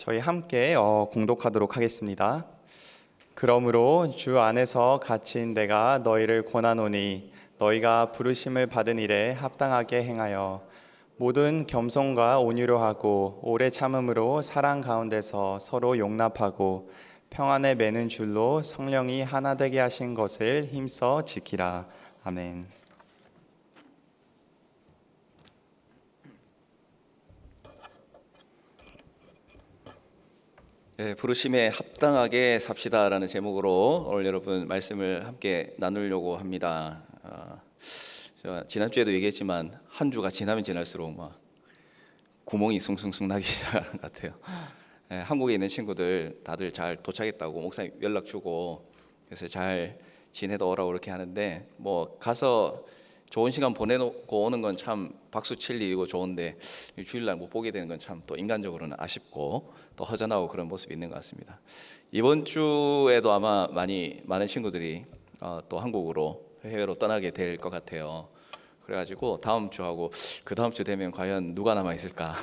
저희 함께 공독하도록 하겠습니다. 그러므로 주 안에서 갇힌 내가 너희를 권하노니 너희가 부르심을 받은 일에 합당하게 행하여 모든 겸손과 온유로 하고 오래 참음으로 사랑 가운데서 서로 용납하고 평안에 매는 줄로 성령이 하나 되게 하신 것을 힘써 지키라. 아멘. 부르심에 합당하게 삽시다라는 제목으로 오늘 여러분 말씀을 함께 나누려고 합니다. 제가 지난주에도 얘기했지만 한 주가 지나면 지날수록 막 구멍이 숭숭숭 나기 시작하는 것 같아요. 한국에 있는 친구들 다들 잘 도착했다고 목사님 연락 주고, 그래서 잘 지내다 오라고 그렇게 하는데, 뭐 가서 좋은 시간 보내놓고 오는 건 참 박수 칠 일이고 좋은데 주일날 못 보게 되는 건 참 또 인간적으로는 아쉽고 또 허전하고 그런 모습이 있는 것 같습니다. 이번 주에도 아마 많은 친구들이 또 한국으로 해외로 떠나게 될 것 같아요. 그래가지고 다음 주하고 그 다음 주 되면 과연 누가 남아 있을까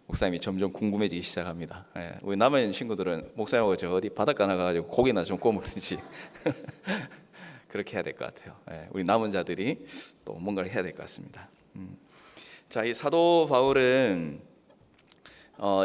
목사님이 점점 궁금해지기 시작합니다. 우리 남은 친구들은 목사님하고 저 어디 바닷가 나가가지고 고기나 좀 구워 먹든지 그렇게 해야 될 것 같아요. 우리 남은 자들이 또 뭔가를 해야 될 것 같습니다. 자, 이 사도 바울은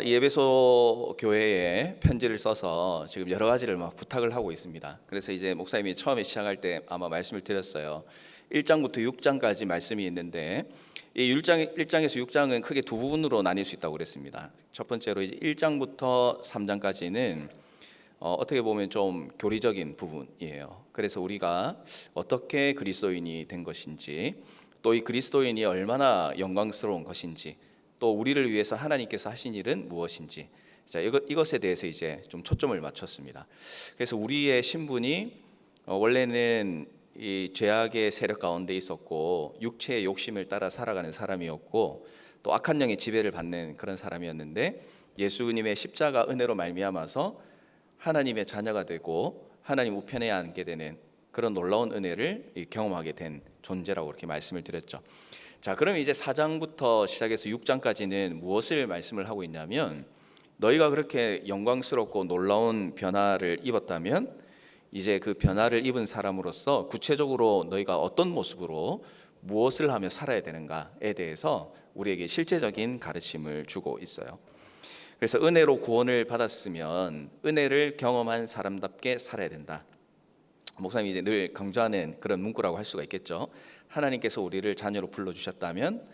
이 에베소 교회에 편지를 써서 지금 여러 가지를 막 부탁을 하고 있습니다. 그래서 이제 목사님이 처음에 시작할 때 아마 말씀을 드렸어요. 1장부터 6장까지 말씀이 있는데, 이 1장에서 6장은 크게 두 부분으로 나뉠 수 있다고 그랬습니다. 첫 번째로 이제 1장부터 3장까지는 어떻게 보면 좀 교리적인 부분이에요. 그래서 우리가 어떻게 그리스도인이 된 것인지, 또 이 그리스도인이 얼마나 영광스러운 것인지, 또 우리를 위해서 하나님께서 하신 일은 무엇인지, 자, 이것에 대해서 이제 좀 초점을 맞췄습니다. 그래서 우리의 신분이 원래는 이 죄악의 세력 가운데 있었고 육체의 욕심을 따라 살아가는 사람이었고, 또 악한 영의 지배를 받는 그런 사람이었는데, 예수님의 십자가 은혜로 말미암아서 하나님의 자녀가 되고 하나님 우편에 앉게 되는 그런 놀라운 은혜를 경험하게 된 존재라고 그렇게 말씀을 드렸죠. 자, 그럼 이제 4장부터 시작해서 6장까지는 무엇을 말씀을 하고 있냐면, 너희가 그렇게 영광스럽고 놀라운 변화를 입었다면 이제 그 변화를 입은 사람으로서 구체적으로 너희가 어떤 모습으로 무엇을 하며 살아야 되는가에 대해서 우리에게 실제적인 가르침을 주고 있어요. 그래서 은혜로 구원을 받았으면 은혜를 경험한 사람답게 살아야 된다. 목사님이 이제 늘 강조하는 그런 문구라고 할 수가 있겠죠. 하나님께서 우리를 자녀로 불러주셨다면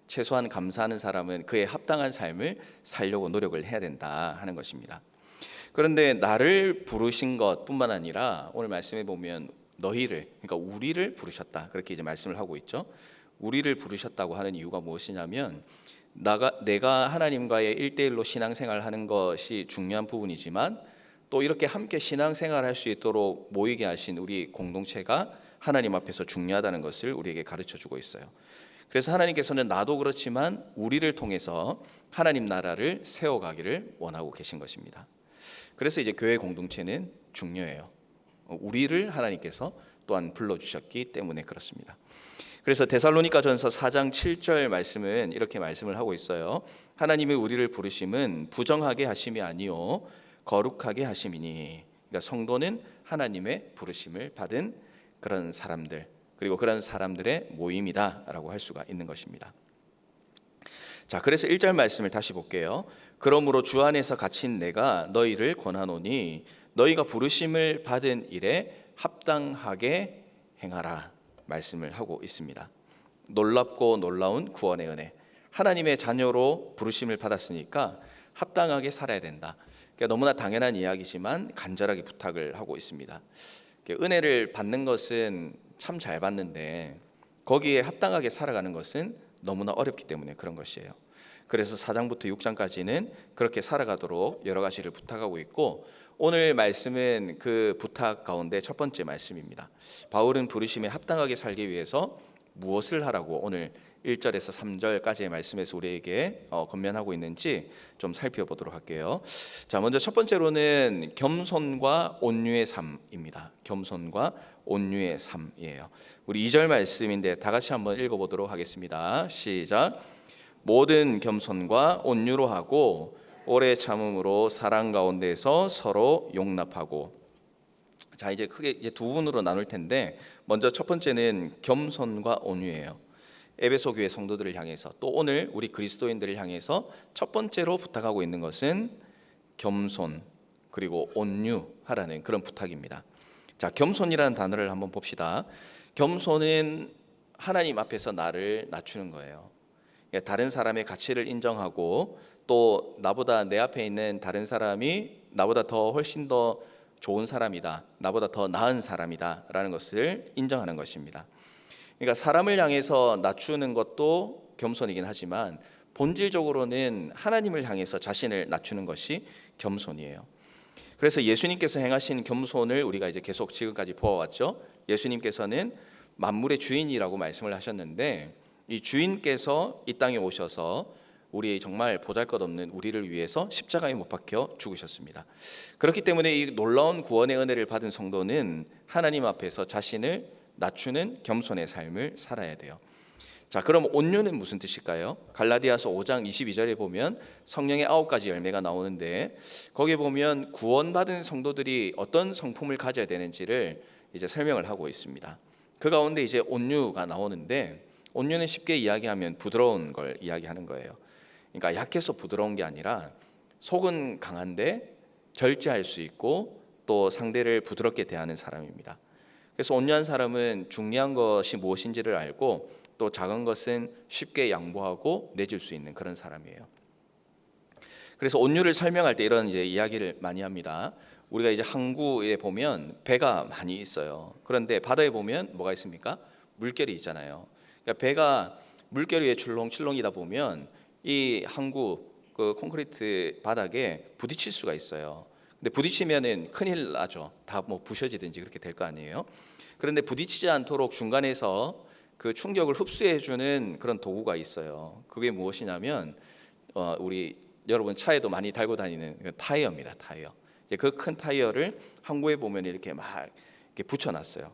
최소한 감사하는 사람은 그에 합당한 삶을 살려고 노력을 해야 된다 하는 것입니다. 그런데 나를 부르신 것뿐만 아니라 오늘 말씀해 보면 너희를, 그러니까 우리를 부르셨다, 그렇게 이제 말씀을 하고 있죠. 우리를 부르셨다고 하는 이유가 무엇이냐면, 내가 하나님과의 1대1로 신앙생활을 하는 것이 중요한 부분이지만, 또 이렇게 함께 신앙생활을 할 수 있도록 모이게 하신 우리 공동체가 하나님 앞에서 중요하다는 것을 우리에게 가르쳐주고 있어요. 그래서 하나님께서는 나도 그렇지만 우리를 통해서 하나님 나라를 세워가기를 원하고 계신 것입니다. 그래서 이제 교회 공동체는 중요해요. 우리를 하나님께서 또한 불러주셨기 때문에 그렇습니다. 그래서 데살로니가전서 4장 7절 말씀은 이렇게 말씀을 하고 있어요. 하나님이 우리를 부르심은 부정하게 하심이 아니요 거룩하게 하심이니. 그러니까 성도는 하나님의 부르심을 받은 그런 사람들, 그리고 그런 사람들의 모임이다라고 할 수가 있는 것입니다. 자, 그래서 1절 말씀을 다시 볼게요. 그러므로 주 안에서 갇힌 내가 너희를 권하노니 너희가 부르심을 받은 일에 합당하게 행하라 말씀을 하고 있습니다. 놀랍고 놀라운 구원의 은혜, 하나님의 자녀로 부르심을 받았으니까 합당하게 살아야 된다. 그러니까 너무나 당연한 이야기지만 간절하게 부탁을 하고 있습니다. 은혜를 받는 것은 참 잘 받는데 거기에 합당하게 살아가는 것은 너무나 어렵기 때문에 그런 것이에요. 그래서 4장부터 6장까지는 그렇게 살아가도록 여러 가지를 부탁하고 있고, 오늘 말씀은 그 부탁 가운데 첫 번째 말씀입니다. 바울은 부르심에 합당하게 살기 위해서 무엇을 하라고 오늘 1절에서 3절까지의 말씀에서 우리에게 권면하고 있는지 좀 살펴보도록 할게요. 자, 먼저 첫 번째로는 겸손과 온유의 삶입니다. 겸손과 온유의 삶이에요. 우리 2절 말씀인데 다 같이 한번 읽어보도록 하겠습니다. 시작. 모든 겸손과 온유로 하고 오래 참음으로 사랑 가운데서 서로 용납하고. 자, 이제 크게 이제 두 부분으로 나눌 텐데, 먼저 첫 번째는 겸손과 온유예요. 에베소 교회 성도들을 향해서, 또 오늘 우리 그리스도인들을 향해서 첫 번째로 부탁하고 있는 것은 겸손 그리고 온유하라는 그런 부탁입니다. 자, 겸손이라는 단어를 한번 봅시다. 겸손은 하나님 앞에서 나를 낮추는 거예요. 다른 사람의 가치를 인정하고, 또 나보다 내 앞에 있는 다른 사람이 나보다 더 훨씬 더 좋은 사람이다, 나보다 더 나은 사람이다 라는 것을 인정하는 것입니다. 그러니까 사람을 향해서 낮추는 것도 겸손이긴 하지만, 본질적으로는 하나님을 향해서 자신을 낮추는 것이 겸손이에요. 그래서 예수님께서 행하신 겸손을 우리가 이제 계속 지금까지 보아왔죠. 예수님께서는 만물의 주인이라고 말씀을 하셨는데, 이 주인께서 이 땅에 오셔서 우리 정말 보잘것없는 우리를 위해서 십자가에 못 박혀 죽으셨습니다. 그렇기 때문에 이 놀라운 구원의 은혜를 받은 성도는 하나님 앞에서 자신을 낮추는 겸손의 삶을 살아야 돼요. 자, 그럼 온유는 무슨 뜻일까요? 갈라디아서 5장 22절에 보면 성령의 9가지 열매가 나오는데, 거기에 보면 구원받은 성도들이 어떤 성품을 가져야 되는지를 이제 설명을 하고 있습니다. 그 가운데 이제 온유가 나오는데, 온유는 쉽게 이야기하면 부드러운 걸 이야기하는 거예요. 그러니까 약해서 부드러운 게 아니라 속은 강한데 절제할 수 있고, 또 상대를 부드럽게 대하는 사람입니다. 그래서 온유한 사람은 중요한 것이 무엇인지를 알고, 또 작은 것은 쉽게 양보하고 내줄 수 있는 그런 사람이에요. 그래서 온유를 설명할 때 이런 이제 이야기를 많이 합니다. 우리가 이제 항구에 보면 배가 많이 있어요. 그런데 바다에 보면 뭐가 있습니까? 물결이 있잖아요. 그러니까 배가 물결 위에 출렁출렁이다 보면 이 항구 그 콘크리트 바닥에 부딪힐 수가 있어요. 근데 부딪히면은 큰일 나죠. 다 뭐 부셔지든지 그렇게 될 거 아니에요. 그런데 부딪히지 않도록 중간에서 그 충격을 흡수해 주는 그런 도구가 있어요. 그게 무엇이냐면 우리 여러분 차에도 많이 달고 다니는 타이어입니다. 타이어. 그 큰 타이어를 항구에 보면 이렇게 막 이렇게 붙여놨어요.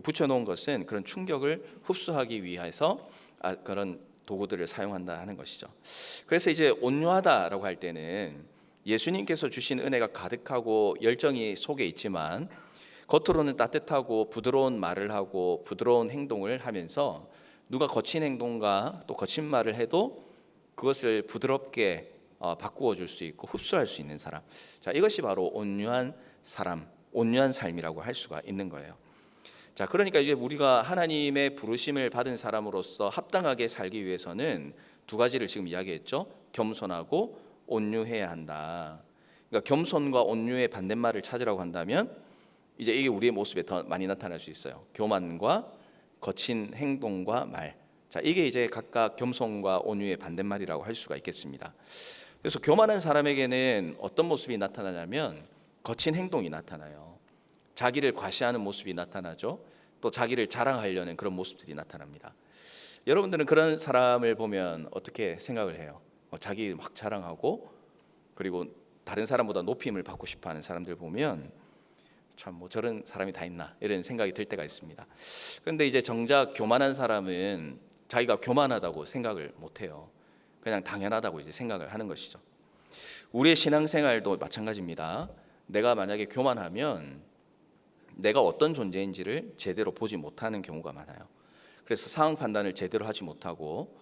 붙여놓은 것은 그런 충격을 흡수하기 위해서 그런 도구들을 사용한다 하는 것이죠. 그래서 이제 온유하다라고 할 때는 예수님께서 주신 은혜가 가득하고 열정이 속에 있지만, 겉으로는 따뜻하고 부드러운 말을 하고 부드러운 행동을 하면서 누가 거친 행동과 또 거친 말을 해도 그것을 부드럽게 바꾸어 줄 수 있고 흡수할 수 있는 사람. 자, 이것이 바로 온유한 사람, 온유한 삶이라고 할 수가 있는 거예요. 자, 그러니까 이제 우리가 하나님의 부르심을 받은 사람으로서 합당하게 살기 위해서는 두 가지를 지금 이야기했죠. 겸손하고 온유해야 한다. 그러니까 겸손과 온유의 반대말을 찾으라고 한다면 이제 이게 우리의 모습에 더 많이 나타날 수 있어요. 교만과 거친 행동과 말. 자, 이게 이제 각각 겸손과 온유의 반대말이라고 할 수가 있겠습니다. 그래서 교만한 사람에게는 어떤 모습이 나타나냐면 거친 행동이 나타나요. 자기를 과시하는 모습이 나타나죠. 또 자기를 자랑하려는 그런 모습들이 나타납니다. 여러분들은 그런 사람을 보면 어떻게 생각을 해요? 자기 막 자랑하고, 그리고 다른 사람보다 높임을 받고 싶어하는 사람들 보면 참 뭐 저런 사람이 다 있나 이런 생각이 들 때가 있습니다. 그런데 이제 정작 교만한 사람은 자기가 교만하다고 생각을 못해요. 그냥 당연하다고 이제 생각을 하는 것이죠. 우리의 신앙생활도 마찬가지입니다. 내가 만약에 교만하면 내가 어떤 존재인지를 제대로 보지 못하는 경우가 많아요. 그래서 상황 판단을 제대로 하지 못하고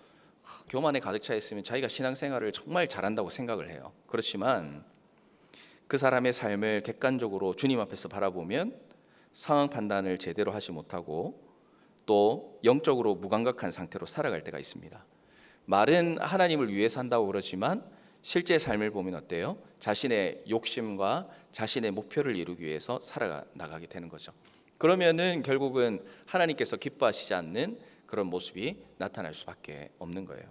교만에 가득 차 있으면 자기가 신앙생활을 정말 잘한다고 생각을 해요. 그렇지만 그 사람의 삶을 객관적으로 주님 앞에서 바라보면 상황 판단을 제대로 하지 못하고 또 영적으로 무감각한 상태로 살아갈 때가 있습니다. 말은 하나님을 위해서 한다고 그러지만 실제 삶을 보면 어때요? 자신의 욕심과 자신의 목표를 이루기 위해서 살아나가게 되는 거죠. 그러면은 결국은 하나님께서 기뻐하시지 않는 그런 모습이 나타날 수밖에 없는 거예요.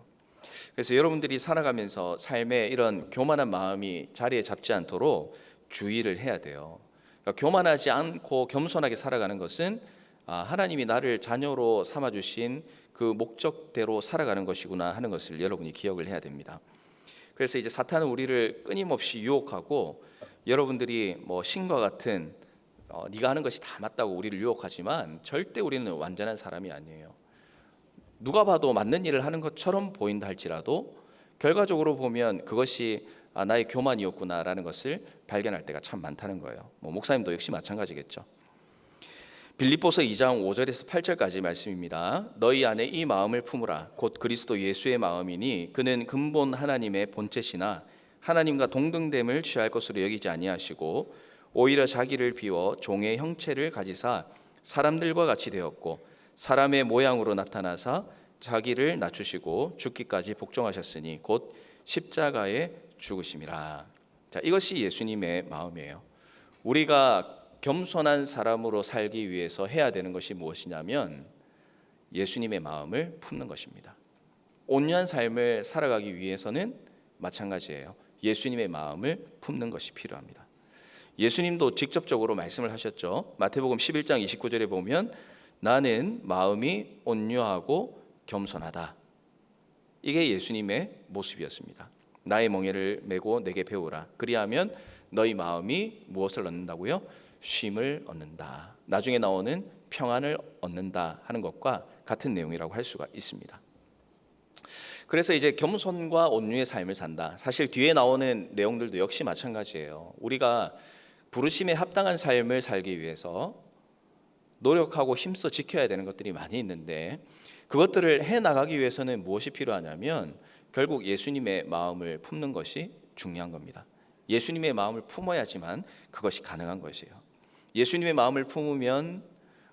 그래서 여러분들이 살아가면서 삶에 이런 교만한 마음이 자리에 잡지 않도록 주의를 해야 돼요. 그러니까 교만하지 않고 겸손하게 살아가는 것은 하나님이 나를 자녀로 삼아주신 그 목적대로 살아가는 것이구나 하는 것을 여러분이 기억을 해야 됩니다. 그래서 이제 사탄은 우리를 끊임없이 유혹하고, 여러분들이 뭐 신과 같은 네가 하는 것이 다 맞다고 우리를 유혹하지만 절대 우리는 완전한 사람이 아니에요. 누가 봐도 맞는 일을 하는 것처럼 보인다 할지라도 결과적으로 보면 그것이 나의 교만이었구나라는 것을 발견할 때가 참 많다는 거예요. 목사님도 역시 마찬가지겠죠. 빌립보서 2장 5절에서 8절까지 말씀입니다. 너희 안에 이 마음을 품으라. 곧 그리스도 예수의 마음이니 그는 근본 하나님의 본체시나 하나님과 동등됨을 취할 것으로 여기지 아니하시고 오히려 자기를 비워 종의 형체를 가지사 사람들과 같이 되었고 사람의 모양으로 나타나사 자기를 낮추시고 죽기까지 복종하셨으니 곧 십자가에 죽으심이라. 자, 이것이 예수님의 마음이에요. 우리가 겸손한 사람으로 살기 위해서 해야 되는 것이 무엇이냐면 예수님의 마음을 품는 것입니다. 온유한 삶을 살아가기 위해서는 마찬가지예요. 예수님의 마음을 품는 것이 필요합니다. 예수님도 직접적으로 말씀을 하셨죠. 마태복음 11장 29절에 보면 나는 마음이 온유하고 겸손하다. 이게 예수님의 모습이었습니다. 나의 멍에를 메고 내게 배우라. 그리하면 너희 마음이 무엇을 얻는다고요? 쉼을 얻는다. 나중에 나오는 평안을 얻는다 하는 것과 같은 내용이라고 할 수가 있습니다. 그래서 이제 겸손과 온유의 삶을 산다. 사실 뒤에 나오는 내용들도 역시 마찬가지예요. 우리가 부르심에 합당한 삶을 살기 위해서 노력하고 힘써 지켜야 되는 것들이 많이 있는데 그것들을 해나가기 위해서는 무엇이 필요하냐면 결국 예수님의 마음을 품는 것이 중요한 겁니다. 예수님의 마음을 품어야지만 그것이 가능한 것이에요. 예수님의 마음을 품으면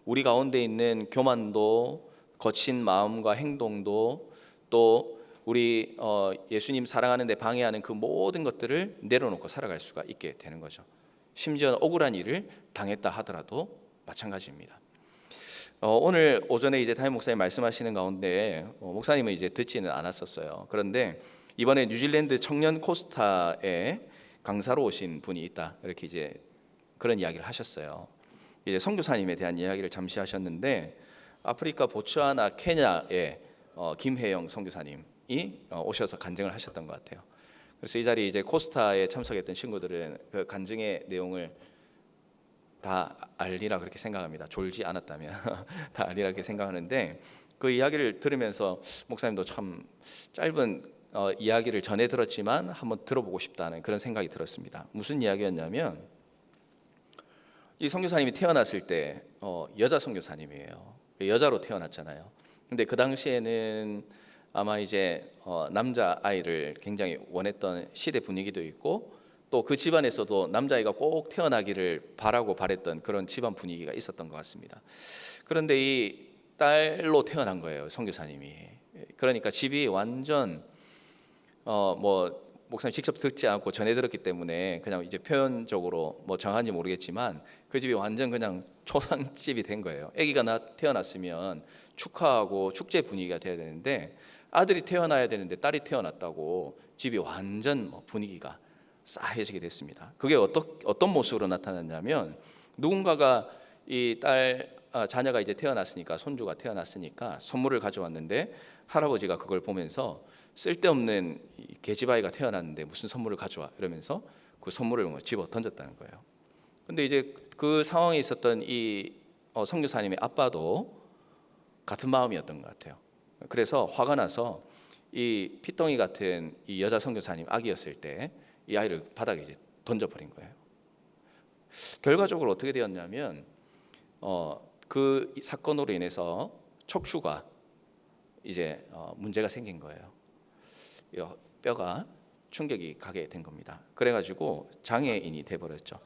우리 가운데 있는 교만도 거친 마음과 행동도 또 우리 예수님 사랑하는 데 방해하는 그 모든 것들을 내려놓고 살아갈 수가 있게 되는 거죠. 심지어 억울한 일을 당했다 하더라도 마찬가지입니다. 오늘 오전에 이제 담임 목사님 말씀하시는 가운데 목사님은 이제 듣지는 않았었어요. 그런데 이번에 뉴질랜드 청년 코스타에 강사로 오신 분이 있다. 이렇게 이제 그런 이야기를 하셨어요. 이제 선교사님에 대한 이야기를 잠시 하셨는데 아프리카 보츠와나 케냐의 김혜영 선교사님이 오셔서 간증을 하셨던 것 같아요. 그래서 이 자리에 이제 코스타에 참석했던 친구들은 그 간증의 내용을 다 알리라 그렇게 생각합니다. 졸지 않았다면 다 알리라 그렇게 생각하는데 그 이야기를 들으면서 목사님도 참 짧은 이야기를 전해 들었지만 한번 들어보고 싶다는 그런 생각이 들었습니다. 무슨 이야기였냐면 이 선교사님이 태어났을 때 여자 선교사님이에요. 여자로 태어났잖아요. 근데 그 당시에는 아마 이제 남자 아이를 굉장히 원했던 시대 분위기도 있고 또 그 집안에서도 남자아이가 꼭 태어나기를 바라고 바랬던 그런 집안 분위기가 있었던 것 같습니다. 그런데 이 딸로 태어난 거예요, 선교사님이. 그러니까 집이 완전 목사님 직접 듣지 않고 전해 들었기 때문에 그냥 이제 표현적으로 정한지 모르겠지만 그 집이 완전 그냥 초상집이 된 거예요. 아기가 태어났으면 축하하고 축제 분위기가 돼야 되는데 아들이 태어나야 되는데 딸이 태어났다고 집이 완전 분위기가 싸해지게 됐습니다. 그게 어떤 모습으로 나타났냐면 누군가가 이 자녀가 이제 태어났으니까 손주가 태어났으니까 선물을 가져왔는데 할아버지가 그걸 보면서 쓸데없는 계집아이가 태어났는데 무슨 선물을 가져와 이러면서 그 선물을 집어 던졌다는 거예요. 근데 이제 그 상황에 있었던 이 선교사님의 아빠도 같은 마음이었던 것 같아요. 그래서 화가 나서 이 피덩이 같은 이 여자 선교사님 아기였을 때 이 아이를 바닥에 이제 던져버린 거예요. 결과적으로 어떻게 되었냐면 그 사건으로 인해서 척추가 이제 문제가 생긴 거예요. 뼈가 충격이 가게 된 겁니다. 그래가지고 장애인이 돼버렸죠.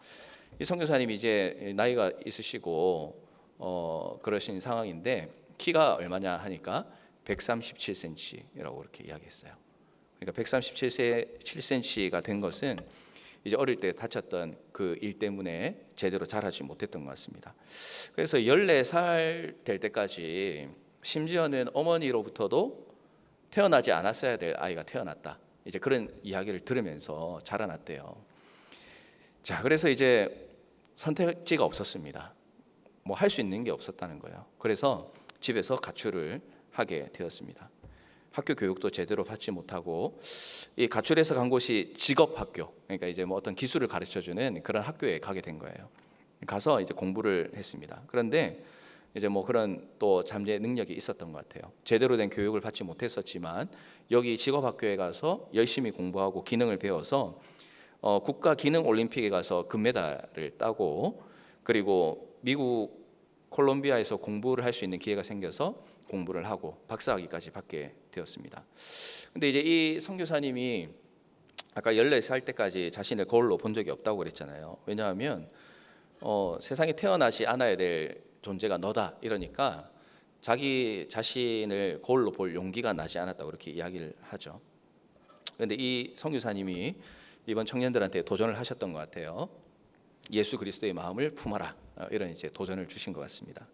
이 선교사님이 이제 나이가 있으시고 그러신 상황인데 키가 얼마냐 하니까 137cm라고 그렇게 이야기했어요. 그러니까 137cm가 된 것은 이제 어릴 때 다쳤던 그 일 때문에 제대로 자라지 못했던 것 같습니다. 그래서 14살 될 때까지 심지어는 어머니로부터도 태어나지 않았어야 될 아이가 태어났다. 이제 그런 이야기를 들으면서 자라났대요. 자, 그래서 이제 선택지가 없었습니다. 할 수 있는 게 없었다는 거예요. 그래서 집에서 가출을 하게 되었습니다. 학교 교육도 제대로 받지 못하고 이 가출해서 간 곳이 직업 학교, 그러니까 이제 어떤 기술을 가르쳐주는 그런 학교에 가게 된 거예요. 가서 이제 공부를 했습니다. 그런데 이제 뭐 그런 또 잠재 능력이 있었던 것 같아요. 제대로 된 교육을 받지 못했었지만 여기 직업학교에 가서 열심히 공부하고 기능을 배워서 국가 기능 올림픽에 가서 금메달을 따고, 그리고 미국 콜롬비아에서 공부를 할 수 있는 기회가 생겨서 공부를 하고 박사학위까지 받게 되었습니다. 근데 이제 이 선교사님이 아까 14살 때까지 자신을 거울로 본 적이 없다고 그랬잖아요. 왜냐하면 세상에 태어나지 않아야 될 존재가 너다 이러니까 자기 자신을 거울로 볼 용기가 나지 않았다고 그렇게 이야기를 하죠. 그런데 이 선교사님이 이번 청년들한테 도전을 하셨던 것 같아요. 예수 그리스도의 마음을 품어라, 이런 이제 도전을 주신 것 같습니다.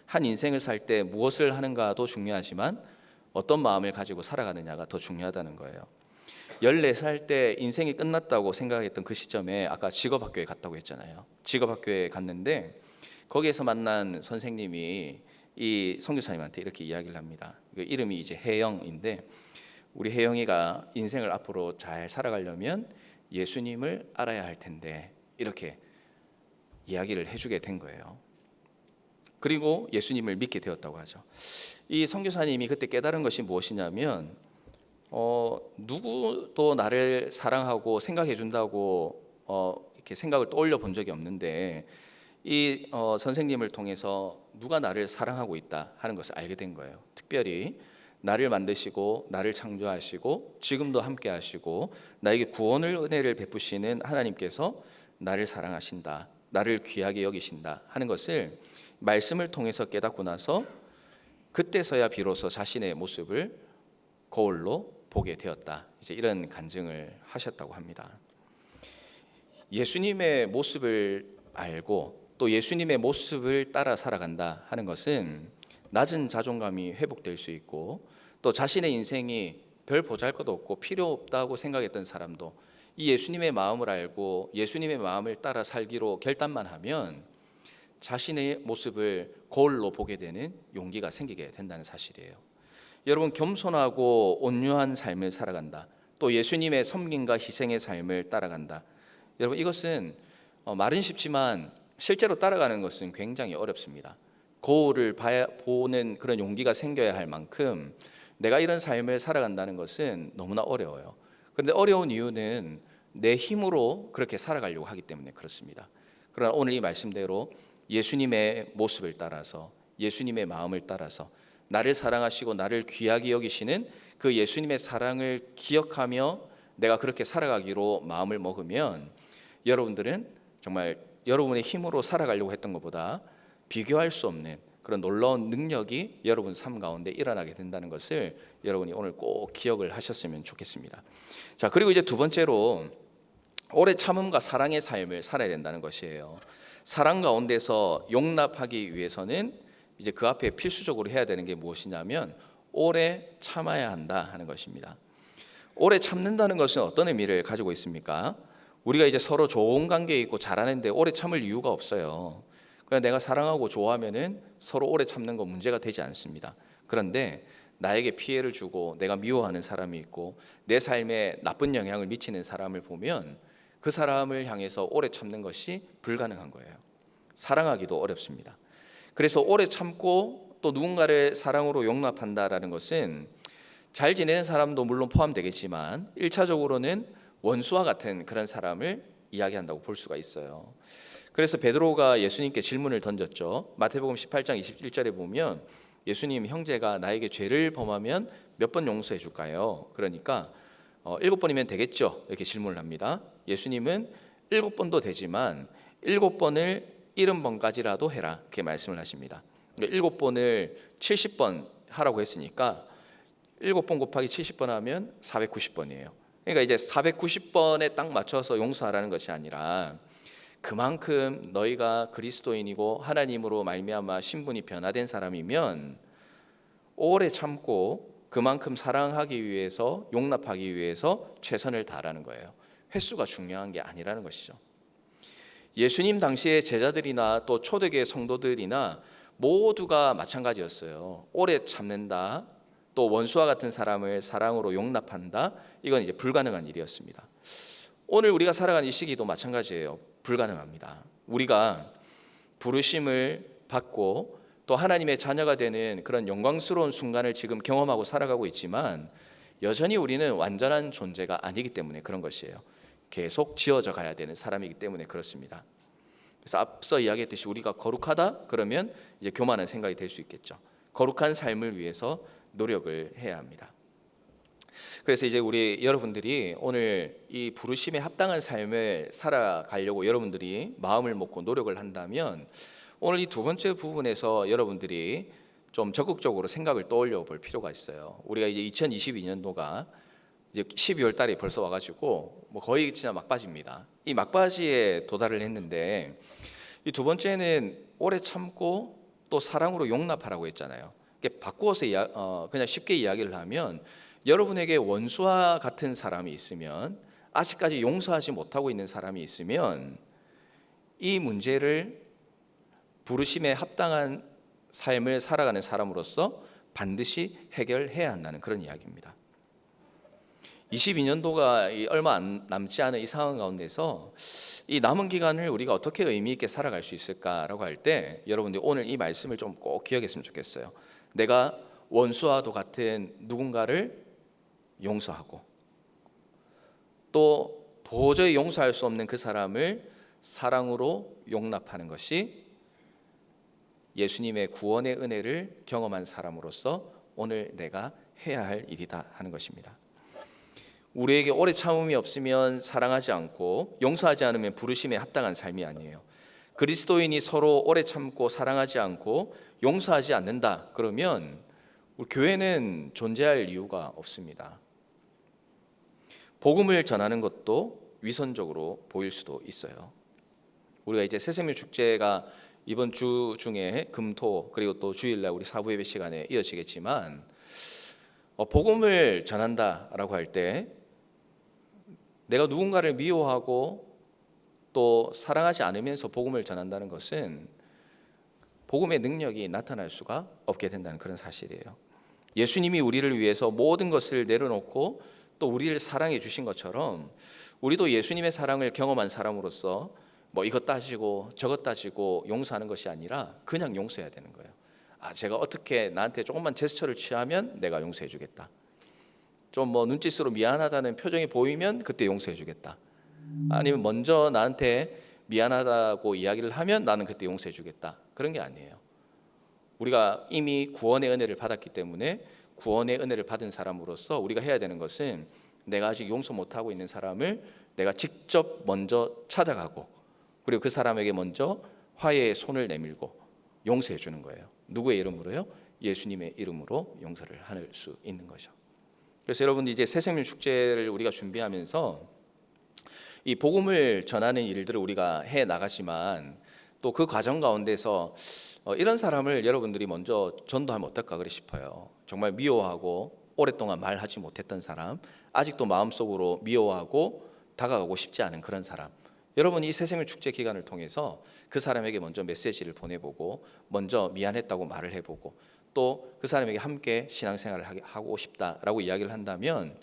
한 인생을 살 때 무엇을 하는가도 중요하지만 어떤 마음을 가지고 살아가느냐가 더 중요하다는 거예요. 14살 때 인생이 끝났다고 생각했던 그 시점에 아까 직업학교에 갔다고 했잖아요. 직업학교에 갔는데 거기에서 만난 선생님이 이 선교사님한테 이렇게 이야기를 합니다. 그 이름이 이제 혜영인데, 우리 혜영이가 인생을 앞으로 잘 살아가려면 예수님을 알아야 할 텐데, 이렇게 이야기를 해주게 된 거예요. 그리고 예수님을 믿게 되었다고 하죠. 이 선교사님이 그때 깨달은 것이 무엇이냐면 누구도 나를 사랑하고 생각해 준다고 이렇게 생각을 떠올려 본 적이 없는데 이 선생님을 통해서 누가 나를 사랑하고 있다 하는 것을 알게 된 거예요. 특별히 나를 만드시고 나를 창조하시고 지금도 함께 하시고 나에게 구원을 은혜를 베푸시는 하나님께서 나를 사랑하신다, 나를 귀하게 여기신다 하는 것을 말씀을 통해서 깨닫고 나서 그때서야 비로소 자신의 모습을 거울로 보게 되었다, 이제 이런 간증을 하셨다고 합니다. 예수님의 모습을 알고 또 예수님의 모습을 따라 살아간다 하는 것은 낮은 자존감이 회복될 수 있고, 또 자신의 인생이 별 보잘것 없고 필요 없다고 생각했던 사람도 이 예수님의 마음을 알고 예수님의 마음을 따라 살기로 결단만 하면 자신의 모습을 거울로 보게 되는 용기가 생기게 된다는 사실이에요. 여러분, 겸손하고 온유한 삶을 살아간다, 또 예수님의 섬김과 희생의 삶을 따라간다. 여러분, 이것은 말은 쉽지만 실제로 따라가는 것은 굉장히 어렵습니다. 거울을 보는 그런 용기가 생겨야 할 만큼 내가 이런 삶을 살아간다는 것은 너무나 어려워요. 그런데 어려운 이유는 내 힘으로 그렇게 살아가려고 하기 때문에 그렇습니다. 그러나 오늘 이 말씀대로 예수님의 모습을 따라서 예수님의 마음을 따라서 나를 사랑하시고 나를 귀하게 여기시는 그 예수님의 사랑을 기억하며 내가 그렇게 살아가기로 마음을 먹으면 여러분들은 정말 여러분의 힘으로 살아가려고 했던 것보다 비교할 수 없는 그런 놀라운 능력이 여러분 삶 가운데 일어나게 된다는 것을 여러분이 오늘 꼭 기억을 하셨으면 좋겠습니다. 자, 그리고 이제 두 번째로 오래 참음과 사랑의 삶을 살아야 된다는 것이에요. 사랑 가운데서 용납하기 위해서는 이제 그 앞에 필수적으로 해야 되는 게 무엇이냐면 오래 참아야 한다 하는 것입니다. 오래 참는다는 것은 어떤 의미를 가지고 있습니까? 우리가 이제 서로 좋은 관계에 있고 잘하는데 오래 참을 이유가 없어요. 그냥 내가 사랑하고 좋아하면은 서로 오래 참는 건 문제가 되지 않습니다. 그런데 나에게 피해를 주고 내가 미워하는 사람이 있고 내 삶에 나쁜 영향을 미치는 사람을 보면 그 사람을 향해서 오래 참는 것이 불가능한 거예요. 사랑하기도 어렵습니다. 그래서 오래 참고 또 누군가를 사랑으로 용납한다라는 것은 잘 지내는 사람도 물론 포함되겠지만 1차적으로는 원수와 같은 그런 사람을 이야기한다고 볼 수가 있어요. 그래서 베드로가 예수님께 질문을 던졌죠. 마태복음 18장 21절에 보면 예수님, 형제가 나에게 죄를 범하면 몇 번 용서해 줄까요? 그러니까 7번이면 되겠죠? 이렇게 질문을 합니다. 예수님은 7번도 되지만 7번을 70번까지라도 해라, 이렇게 말씀을 하십니다. 7번을 70번 하라고 했으니까 7번 곱하기 70번 하면 490번이에요. 그러니까 이제 490번에 딱 맞춰서 용서하라는 것이 아니라 그만큼 너희가 그리스도인이고 하나님으로 말미암아 신분이 변화된 사람이면 오래 참고 그만큼 사랑하기 위해서 용납하기 위해서 최선을 다하라는 거예요. 횟수가 중요한 게 아니라는 것이죠. 예수님 당시의 제자들이나 또 초대교회 성도들이나 모두가 마찬가지였어요. 오래 참는다, 또 원수와 같은 사람을 사랑으로 용납한다, 이건 이제 불가능한 일이었습니다. 오늘 우리가 살아가는 이 시기도 마찬가지예요. 불가능합니다. 우리가 부르심을 받고 또 하나님의 자녀가 되는 그런 영광스러운 순간을 지금 경험하고 살아가고 있지만 여전히 우리는 완전한 존재가 아니기 때문에 그런 것이에요. 계속 지어져 가야 되는 사람이기 때문에 그렇습니다. 그래서 앞서 이야기했듯이 우리가 거룩하다 그러면 이제 교만한 생각이 될 수 있겠죠. 거룩한 삶을 위해서 노력을 해야 합니다. 그래서 이제 우리 여러분들이 오늘 이 부르심에 합당한 삶을 살아가려고 여러분들이 마음을 먹고 노력을 한다면 오늘 이 두 번째 부분에서 여러분들이 좀 적극적으로 생각을 떠올려 볼 필요가 있어요. 우리가 이제 2022년도가 이제 12월 달에 벌써 와가지고 뭐 거의 진짜 막바지입니다. 이 막바지에 도달을 했는데 이 두 번째는 오래 참고 또 사랑으로 용납하라고 했잖아요. 바꾸어서 그냥 쉽게 이야기를 하면 여러분에게 원수와 같은 사람이 있으면 아직까지 용서하지 못하고 있는 사람이 있으면 이 문제를 부르심에 합당한 삶을 살아가는 사람으로서 반드시 해결해야 한다는 그런 이야기입니다. 22년도가 얼마 남지 않은 이 상황 가운데서 이 남은 기간을 우리가 어떻게 의미 있게 살아갈 수 있을까라고 할 때 여러분들이 오늘 이 말씀을 좀 꼭 기억했으면 좋겠어요. 내가 원수와도 같은 누군가를 용서하고 또 도저히 용서할 수 없는 그 사람을 사랑으로 용납하는 것이 예수님의 구원의 은혜를 경험한 사람으로서 오늘 내가 해야 할 일이다 하는 것입니다. 우리에게 오래 참음이 없으면 사랑하지 않고 용서하지 않으면 부르심에 합당한 삶이 아니에요. 그리스도인이 서로 오래 참고 사랑하지 않고 용서하지 않는다 그러면 우리 교회는 존재할 이유가 없습니다. 복음을 전하는 것도 위선적으로 보일 수도 있어요. 우리가 이제 새생명 축제가 이번 주 중에 금토 그리고 또 주일날 우리 사부 예배 시간에 이어지겠지만 복음을 전한다라고 할 때 내가 누군가를 미워하고 또 사랑하지 않으면서 복음을 전한다는 것은 복음의 능력이 나타날 수가 없게 된다는 그런 사실이에요. 예수님이 우리를 위해서 모든 것을 내려놓고 또 우리를 사랑해 주신 것처럼 우리도 예수님의 사랑을 경험한 사람으로서 뭐 이것 따지고 저것 따지고 용서하는 것이 아니라 그냥 용서해야 되는 거예요. 제가 어떻게 나한테 조금만 제스처를 취하면 내가 용서해 주겠다. 좀 뭐 눈짓으로 미안하다는 표정이 보이면 그때 용서해 주겠다. 아니면 먼저 나한테 미안하다고 이야기를 하면 나는 그때 용서해 주겠다. 그런 게 아니에요. 우리가 이미 구원의 은혜를 받았기 때문에 구원의 은혜를 받은 사람으로서 우리가 해야 되는 것은 내가 아직 용서 못하고 있는 사람을 내가 직접 먼저 찾아가고 그리고 그 사람에게 먼저 화해의 손을 내밀고 용서해 주는 거예요. 누구의 이름으로요? 예수님의 이름으로 용서를 할 수 있는 거죠. 그래서 여러분 이제 새생명 축제를 우리가 준비하면서 이 복음을 전하는 일들을 우리가 해 나가지만 또 그 과정 가운데서 이런 사람을 여러분들이 먼저 전도하면 어떨까 그래 싶어요. 정말 미워하고 오랫동안 말하지 못했던 사람, 아직도 마음속으로 미워하고 다가가고 싶지 않은 그런 사람. 여러분이 이 새생명 축제 기간을 통해서 그 사람에게 먼저 메시지를 보내보고 먼저 미안했다고 말을 해보고 또 그 사람에게 함께 신앙생활을 하고 싶다라고 이야기를 한다면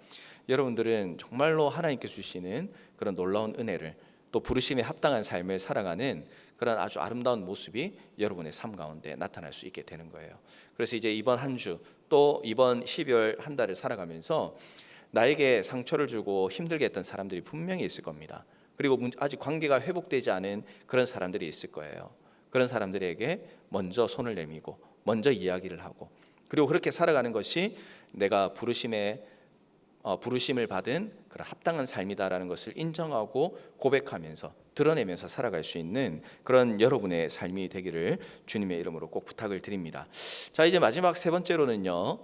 여러분들은 정말로 하나님께 주시는 그런 놀라운 은혜를 또 부르심에 합당한 삶을 살아가는 그런 아주 아름다운 모습이 여러분의 삶 가운데 나타날 수 있게 되는 거예요. 그래서 이제 이번 한 주 또 이번 12월 한 달을 살아가면서 나에게 상처를 주고 힘들게 했던 사람들이 분명히 있을 겁니다. 그리고 아직 관계가 회복되지 않은 그런 사람들이 있을 거예요. 그런 사람들에게 먼저 손을 내밀고 먼저 이야기를 하고 그리고 그렇게 살아가는 것이 내가 부르심을 받은 그런 합당한 삶이다라는 것을 인정하고 고백하면서 드러내면서 살아갈 수 있는 그런 여러분의 삶이 되기를 주님의 이름으로 꼭 부탁을 드립니다. 자, 이제 마지막 세 번째로는요.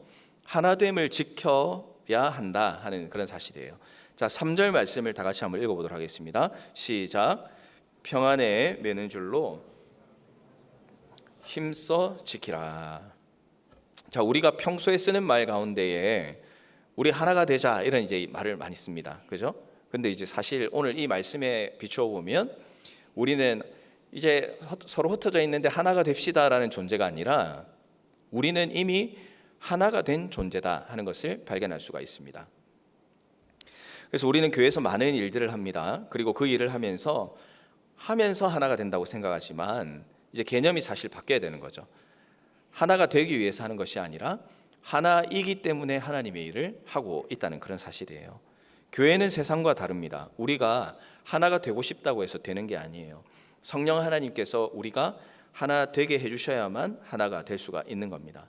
하나됨을 지켜야 한다 하는 그런 사실이에요. 자, 3절 말씀을 다 같이 한번 읽어보도록 하겠습니다. 시작. 평안에 매는 줄로 힘써 지키라. 자, 우리가 평소에 쓰는 말 가운데에 우리 하나가 되자 이런 이제 말을 많이 씁니다. 그죠? 근데 이제 사실 오늘 이 말씀에 비추어 보면 우리는 이제 서로 흩어져 있는데 하나가 됩시다라는 존재가 아니라 우리는 이미 하나가 된 존재다 하는 것을 발견할 수가 있습니다. 그래서 우리는 교회에서 많은 일들을 합니다. 그리고 그 일을 하면서 하나가 된다고 생각하지만 이제 개념이 사실 바뀌어야 되는 거죠. 하나가 되기 위해서 하는 것이 아니라 하나이기 때문에 하나님의 일을 하고 있다는 그런 사실이에요. 교회는 세상과 다릅니다. 우리가 하나가 되고 싶다고 해서 되는 게 아니에요. 성령 하나님께서 우리가 하나 되게 해주셔야만 하나가 될 수가 있는 겁니다.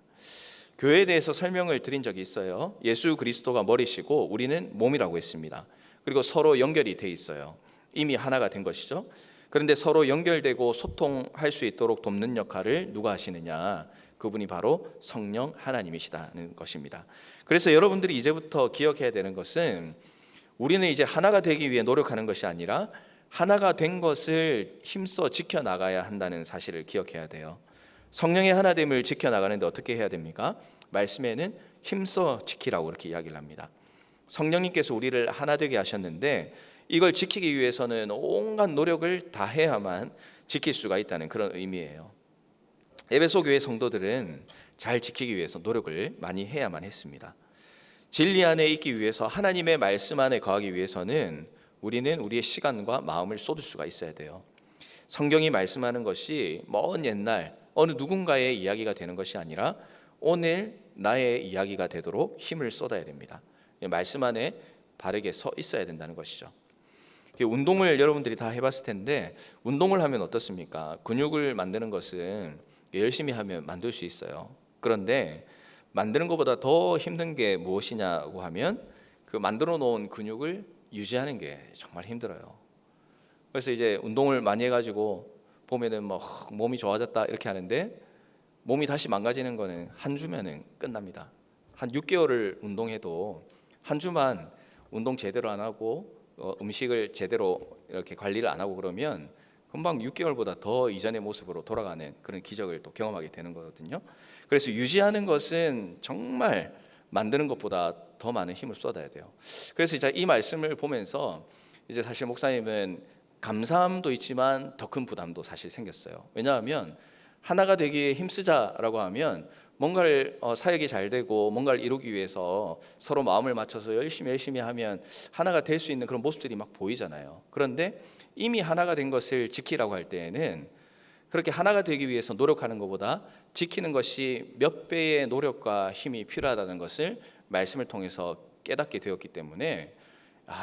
교회에 대해서 설명을 드린 적이 있어요. 예수 그리스도가 머리시고 우리는 몸이라고 했습니다. 그리고 서로 연결이 돼 있어요. 이미 하나가 된 것이죠. 그런데 서로 연결되고 소통할 수 있도록 돕는 역할을 누가 하시느냐? 그분이 바로 성령 하나님이시다는 것입니다. 그래서 여러분들이 이제부터 기억해야 되는 것은 우리는 이제 하나가 되기 위해 노력하는 것이 아니라 하나가 된 것을 힘써 지켜나가야 한다는 사실을 기억해야 돼요. 성령의 하나됨을 지켜나가는데 어떻게 해야 됩니까? 말씀에는 힘써 지키라고 그렇게 이야기를 합니다. 성령님께서 우리를 하나 되게 하셨는데 이걸 지키기 위해서는 온갖 노력을 다 해야만 지킬 수가 있다는 그런 의미예요. 에베소 교회 성도들은 잘 지키기 위해서 노력을 많이 해야만 했습니다. 진리 안에 있기 위해서 하나님의 말씀 안에 거하기 위해서는 우리는 우리의 시간과 마음을 쏟을 수가 있어야 돼요. 성경이 말씀하는 것이 먼 옛날 어느 누군가의 이야기가 되는 것이 아니라 오늘 나의 이야기가 되도록 힘을 쏟아야 됩니다. 말씀 안에 바르게 서 있어야 된다는 것이죠. 운동을 여러분들이 다 해봤을 텐데 운동을 하면 어떻습니까? 근육을 만드는 것은 열심히 하면 만들 수 있어요. 그런데 만드는 것보다 더 힘든 게 무엇이냐고 하면 그 만들어 놓은 근육을 유지하는 게 정말 힘들어요. 그래서 이제 운동을 많이 해가지고 보면은 뭐 몸이 좋아졌다 이렇게 하는데 몸이 다시 망가지는 거는 한 주면은 끝납니다. 한 6개월을 운동해도 한 주만 운동 제대로 안 하고 음식을 제대로 이렇게 관리를 안 하고 그러면 금방 6개월보다 더 이전의 모습으로 돌아가는 그런 기적을 또 경험하게 되는 거거든요. 그래서 유지하는 것은 정말 만드는 것보다 더 많은 힘을 쏟아야 돼요. 그래서 이제 이 말씀을 보면서 이제 사실 목사님은 감사함도 있지만 더 큰 부담도 사실 생겼어요. 왜냐하면 하나가 되기에 힘쓰자라고 하면 뭔가를 사역이 잘 되고 뭔가를 이루기 위해서 서로 마음을 맞춰서 열심히 하면 하나가 될 수 있는 그런 모습들이 막 보이잖아요. 그런데 이미 하나가 된 것을 지키라고 할 때에는 그렇게 하나가 되기 위해서 노력하는 것보다 지키는 것이 몇 배의 노력과 힘이 필요하다는 것을 말씀을 통해서 깨닫게 되었기 때문에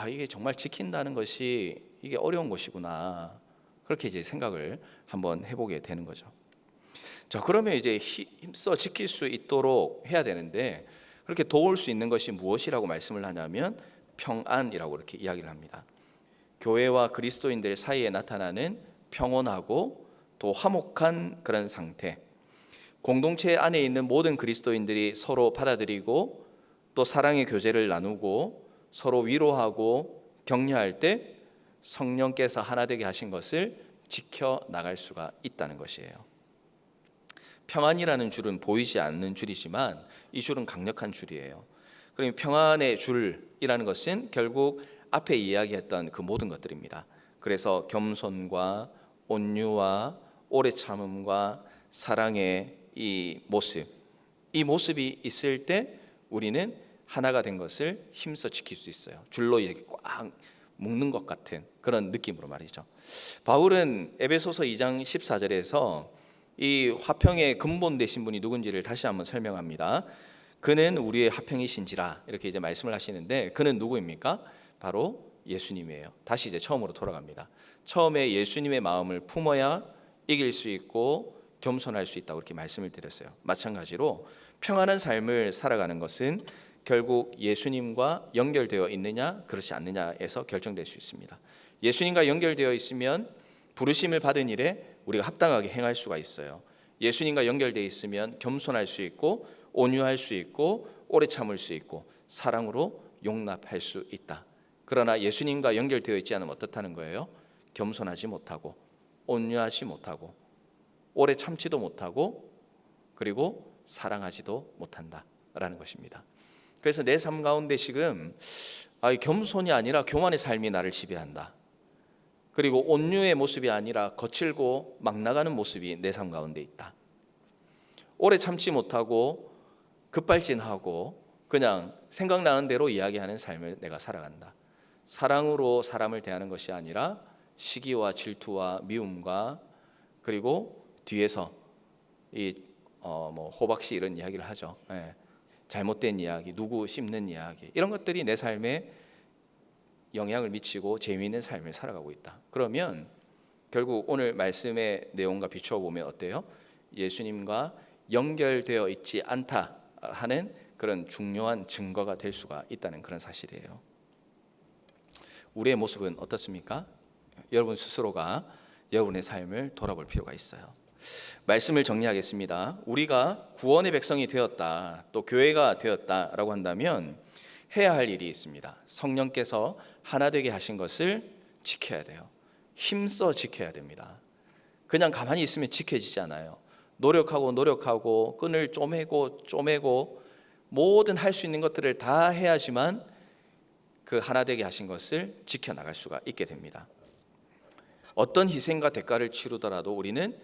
이게 정말 지킨다는 것이 이게 어려운 것이구나, 그렇게 이제 생각을 한번 해보게 되는 거죠. 자, 그러면 이제 힘써 지킬 수 있도록 해야 되는데 그렇게 도울 수 있는 것이 무엇이라고 말씀을 하냐면 평안이라고 이렇게 이야기를 합니다. 교회와 그리스도인들 사이에 나타나는 평온하고 또 화목한 그런 상태, 공동체 안에 있는 모든 그리스도인들이 서로 받아들이고 또 사랑의 교제를 나누고 서로 위로하고 격려할 때 성령께서 하나 되게 하신 것을 지켜나갈 수가 있다는 것이에요. 평안이라는 줄은 보이지 않는 줄이지만 이 줄은 강력한 줄이에요. 그러면 평안의 줄이라는 것은 결국 앞에 이야기했던 그 모든 것들입니다. 그래서 겸손과 온유와 오래 참음과 사랑의 이 모습이 있을 때 우리는 하나가 된 것을 힘써 지킬 수 있어요. 줄로 이렇게 꽉 묶는 것 같은 그런 느낌으로 말이죠. 바울은 에베소서 2장 14절에서 이 화평의 근본 되신 분이 누군지를 다시 한번 설명합니다. 그는 우리의 화평이신지라 이렇게 이제 말씀을 하시는데 그는 누구입니까? 바로 예수님이에요. 다시 이제 처음으로 돌아갑니다. 처음에 예수님의 마음을 품어야 이길 수 있고 겸손할 수 있다고 이렇게 말씀을 드렸어요. 마찬가지로 평안한 삶을 살아가는 것은 결국 예수님과 연결되어 있느냐 그렇지 않느냐에서 결정될 수 있습니다. 예수님과 연결되어 있으면 부르심을 받은 일에 우리가 합당하게 행할 수가 있어요. 예수님과 연결되어 있으면 겸손할 수 있고 온유할 수 있고 오래 참을 수 있고 사랑으로 용납할 수 있다. 그러나 예수님과 연결되어 있지 않으면 어떻다는 거예요? 겸손하지 못하고 온유하지 못하고 오래 참지도 못하고 그리고 사랑하지도 못한다라는 것입니다. 그래서 내 삶 가운데 지금 겸손이 아니라 교만의 삶이 나를 지배한다. 그리고 온유의 모습이 아니라 거칠고 막 나가는 모습이 내 삶 가운데 있다. 오래 참지 못하고 급발진하고 그냥 생각나는 대로 이야기하는 삶을 내가 살아간다. 사랑으로 사람을 대하는 것이 아니라 시기와 질투와 미움과 그리고 뒤에서 뭐 호박씨 이런 이야기를 하죠. 예. 잘못된 이야기, 누구 씹는 이야기, 이런 것들이 내 삶에 영향을 미치고 재미있는 삶을 살아가고 있다. 그러면 결국 오늘 말씀의 내용과 비추어 보면 어때요? 예수님과 연결되어 있지 않다 하는 그런 중요한 증거가 될 수가 있다는 그런 사실이에요. 우리의 모습은 어떻습니까? 여러분 스스로가 여러분의 삶을 돌아볼 필요가 있어요. 말씀을 정리하겠습니다. 우리가 구원의 백성이 되었다, 또 교회가 되었다라고 한다면 해야 할 일이 있습니다. 성령께서 하나 되게 하신 것을 지켜야 돼요. 힘써 지켜야 됩니다. 그냥 가만히 있으면 지켜지지 않아요. 노력하고 끈을 쪼매고 모든 할 수 있는 것들을 다 해야지만 그 하나 되게 하신 것을 지켜나갈 수가 있게 됩니다. 어떤 희생과 대가를 치르더라도 우리는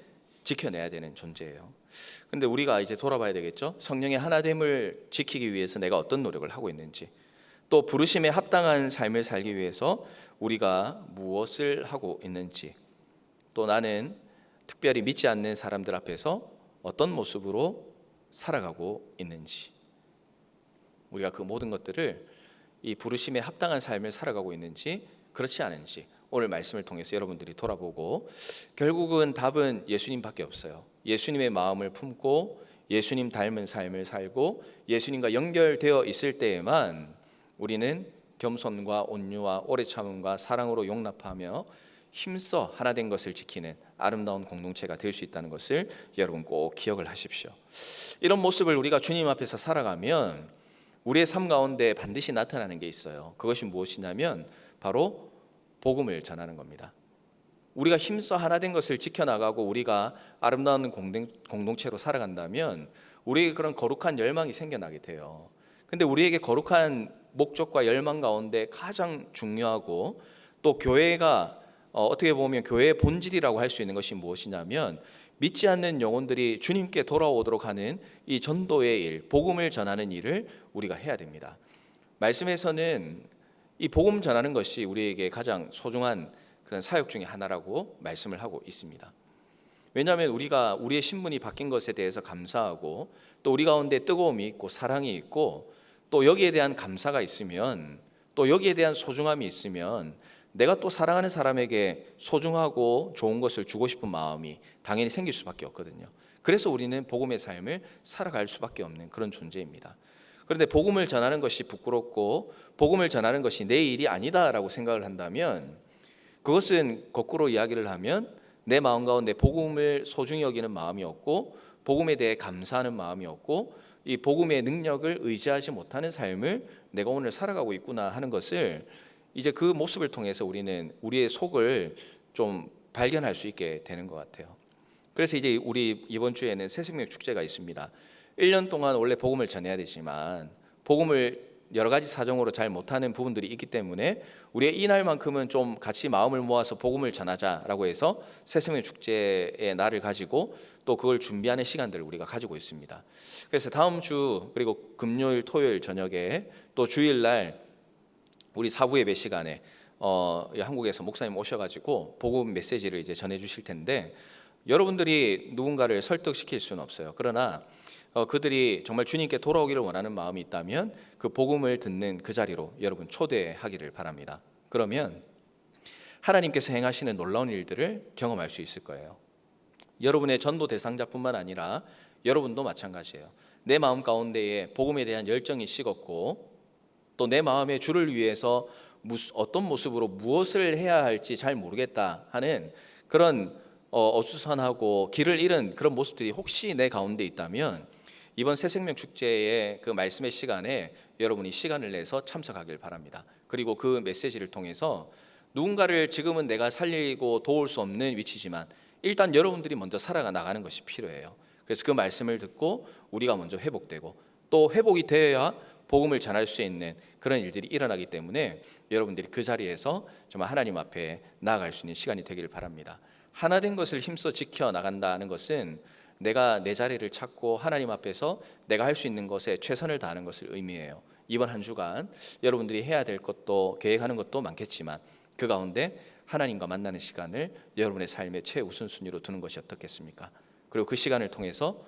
지켜내야 되는 존재예요. 근데 우리가 이제 돌아봐야 되겠죠. 성령의 하나됨을 지키기 위해서 내가 어떤 노력을 하고 있는지, 또 부르심에 합당한 삶을 살기 위해서 우리가 무엇을 하고 있는지, 또 나는 특별히 믿지 않는 사람들 앞에서 어떤 모습으로 살아가고 있는지, 우리가 그 모든 것들을 이 부르심에 합당한 삶을 살아가고 있는지 그렇지 않은지 오늘 말씀을 통해서 여러분들이 돌아보고, 결국은 답은 예수님밖에 없어요. 예수님의 마음을 품고 예수님 닮은 삶을 살고 예수님과 연결되어 있을 때에만 우리는 겸손과 온유와 오래 참음과 사랑으로 용납하며 힘써 하나된 것을 지키는 아름다운 공동체가 될 수 있다는 것을 여러분 꼭 기억을 하십시오. 이런 모습을 우리가 주님 앞에서 살아가면 우리의 삶 가운데 반드시 나타나는 게 있어요. 그것이 무엇이냐면 바로 복음을 전하는 겁니다. 우리가 힘써 하나된 것을 지켜나가고 우리가 아름다운 공동체로 살아간다면 우리에게 그런 거룩한 열망이 생겨나게 돼요. 근데 우리에게 거룩한 목적과 열망 가운데 가장 중요하고 또 교회가 어떻게 보면 교회의 본질이라고 할 수 있는 것이 무엇이냐면 믿지 않는 영혼들이 주님께 돌아오도록 하는 이 전도의 일, 복음을 전하는 일을 우리가 해야 됩니다. 말씀에서는 이 복음 전하는 것이 우리에게 가장 소중한 그런 사역 중에 하나라고 말씀을 하고 있습니다. 왜냐하면 우리가 우리의 신분이 바뀐 것에 대해서 감사하고 또 우리 가운데 뜨거움이 있고 사랑이 있고 또 여기에 대한 감사가 있으면, 또 여기에 대한 소중함이 있으면 내가 또 사랑하는 사람에게 소중하고 좋은 것을 주고 싶은 마음이 당연히 생길 수밖에 없거든요. 그래서 우리는 복음의 삶을 살아갈 수밖에 없는 그런 존재입니다. 그런데 복음을 전하는 것이 부끄럽고 복음을 전하는 것이 내 일이 아니다라고 생각을 한다면, 그것은 거꾸로 이야기를 하면 내 마음 가운데 복음을 소중히 여기는 마음이 없고 복음에 대해 감사하는 마음이 없고 이 복음의 능력을 의지하지 못하는 삶을 내가 오늘 살아가고 있구나 하는 것을 이제 그 모습을 통해서 우리는 우리의 속을 좀 발견할 수 있게 되는 것 같아요. 그래서 이제 우리 이번 주에는 새생명 축제가 있습니다. 1년 동안 원래 복음을 전해야 되지만 복음을 여러 가지 사정으로 잘 못하는 부분들이 있기 때문에 우리의 이날만큼은 좀 같이 마음을 모아서 복음을 전하자라고 해서 새생명 축제의 날을 가지고 또 그걸 준비하는 시간들을 우리가 가지고 있습니다. 그래서 다음 주 그리고 금요일, 토요일 저녁에 또 주일날 우리 사부 예배 시간에 한국에서 목사님 오셔가지고 복음 메시지를 이제 전해주실 텐데, 여러분들이 누군가를 설득시킬 수는 없어요. 그러나 그들이 정말 주님께 돌아오기를 원하는 마음이 있다면 그 복음을 듣는 그 자리로 여러분 초대하기를 바랍니다. 그러면 하나님께서 행하시는 놀라운 일들을 경험할 수 있을 거예요. 여러분의 전도 대상자뿐만 아니라 여러분도 마찬가지예요. 내 마음 가운데에 복음에 대한 열정이 식었고 또 내 마음의 주를 위해서 어떤 모습으로 무엇을 해야 할지 잘 모르겠다 하는 그런 어수선하고 길을 잃은 그런 모습들이 혹시 내 가운데 있다면 이번 새생명 축제의 그 말씀의 시간에 여러분이 시간을 내서 참석하길 바랍니다. 그리고 그 메시지를 통해서 누군가를 지금은 내가 살리고 도울 수 없는 위치지만 일단 여러분들이 먼저 살아가 나가는 것이 필요해요. 그래서 그 말씀을 듣고 우리가 먼저 회복되고 또 회복이 되어야 복음을 전할 수 있는 그런 일들이 일어나기 때문에 여러분들이 그 자리에서 정말 하나님 앞에 나아갈 수 있는 시간이 되기를 바랍니다. 하나된 것을 힘써 지켜나간다는 것은 내가 내 자리를 찾고 하나님 앞에서 내가 할 수 있는 것에 최선을 다하는 것을 의미해요. 이번 한 주간 여러분들이 해야 될 것도 계획하는 것도 많겠지만 그 가운데 하나님과 만나는 시간을 여러분의 삶의 최우선순위로 두는 것이 어떻겠습니까? 그리고 그 시간을 통해서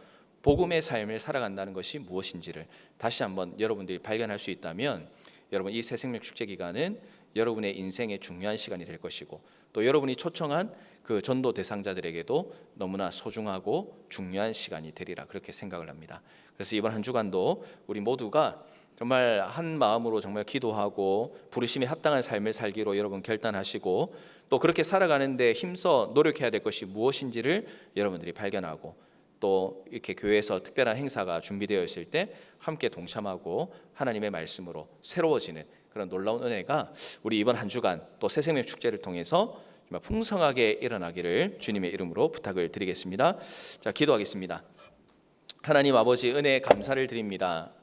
복음의 삶을 살아간다는 것이 무엇인지를 다시 한번 여러분들이 발견할 수 있다면 여러분 이 새생명 축제 기간은 여러분의 인생의 중요한 시간이 될 것이고 또 여러분이 초청한 그 전도 대상자들에게도 너무나 소중하고 중요한 시간이 되리라 그렇게 생각을 합니다. 그래서 이번 한 주간도 우리 모두가 정말 한 마음으로 정말 기도하고 부르심에 합당한 삶을 살기로 여러분 결단하시고 또 그렇게 살아가는데 힘써 노력해야 될 것이 무엇인지를 여러분들이 발견하고 또 이렇게 교회에서 특별한 행사가 준비되어 있을 때 함께 동참하고 하나님의 말씀으로 새로워지는 그런 놀라운 은혜가 우리 이번 한 주간 또 새생명 축제를 통해서 정말 풍성하게 일어나기를 주님의 이름으로 부탁을 드리겠습니다. 자, 기도하겠습니다. 하나님 아버지 은혜에 감사를 드립니다.